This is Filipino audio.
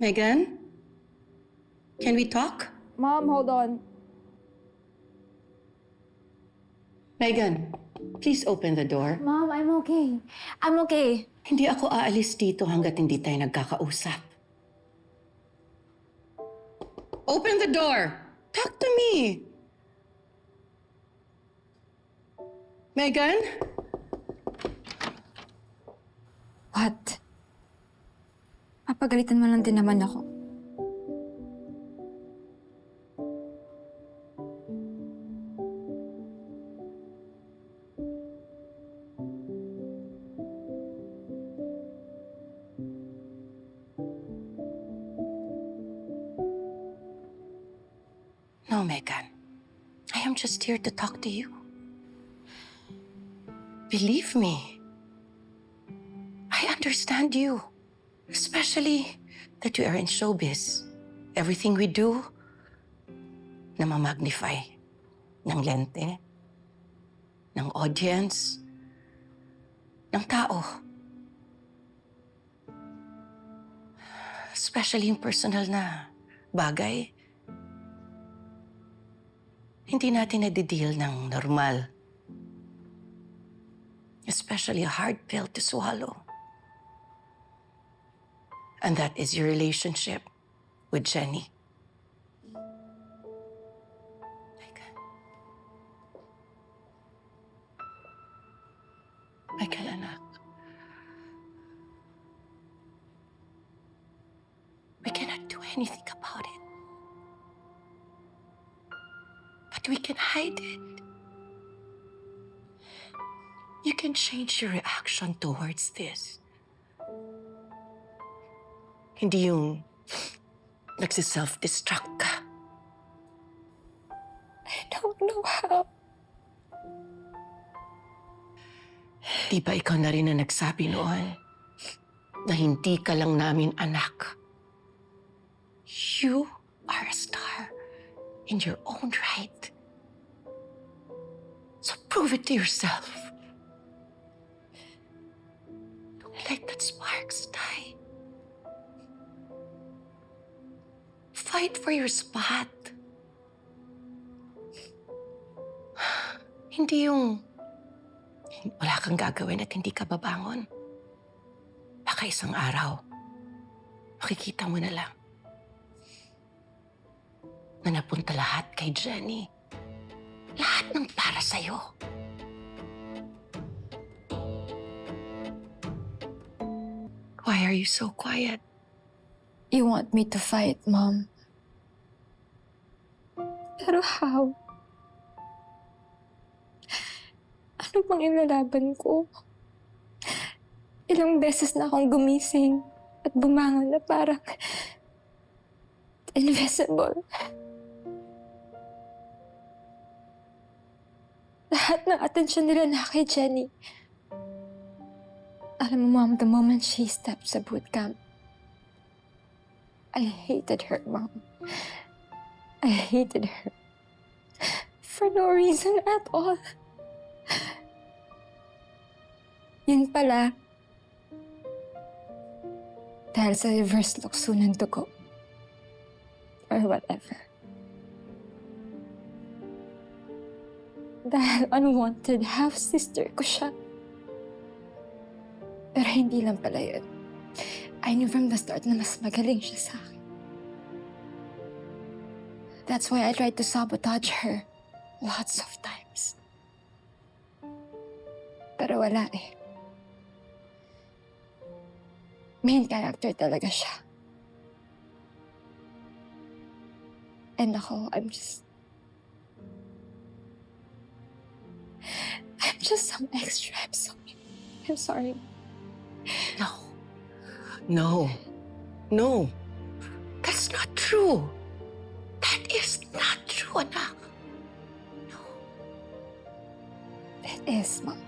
Megan? Can we talk? Mom, hold on. Megan, please open the door. Mom, I'm okay. I'm okay. Hindi ako aalis dito hanggat hindi tayo nagkakausap. Open the door! Talk to me! Megan? What? Papagalitan mo lang din naman ako. No, Megan. I am just here to talk to you. Believe me, I understand you. Especially that you are in showbiz. Everything we do, namamagnify ng lente, ng audience, ng tao. Especially yung personal na bagay. Hindi natin nadideal ng normal. Especially a hard pill to swallow. And that is your relationship with Jenny. Michael, anak. We cannot do anything about it. But we can hide it. You can change your reaction towards this. Hindi yung nagsiself-destruct ka. I don't know how. Di ba ikaw na rin na nagsabi noon na hindi ka lang namin anak? You are a star in your own right. So prove it to yourself. Don't let that sparks die. Fight for your spot. Hindi yung wala kang gagawin at hindi ka babangon. Baka isang araw, makikita mo na lang na napunta lahat kay Jenny. Lahat ng para sa'yo. Why are you so quiet? You want me to fight, Mom. Pero how? Ano bang ilalaban ko? Ilang beses na akong gumising at bumangon na parang invisible. Lahat ng atensyon nila na kay Jenny. Alam mo, Mom, the moment she stepped sa bootcamp, I hated her, Mom. I hated her. For no reason at all. Yun pala, dahil sa reverse lukso ng dugo. Or whatever. Dahil unwanted half-sister ko siya. Pero hindi lang pala yun. I knew from the start na mas magaling siya sa akin. That's why I tried to sabotage her lots of times. Pero wala eh. Main character talaga siya. And ako, I'm just some extra. I'm sorry. No. No. No. That's not true. That is not true, anak. No. It is, Mom.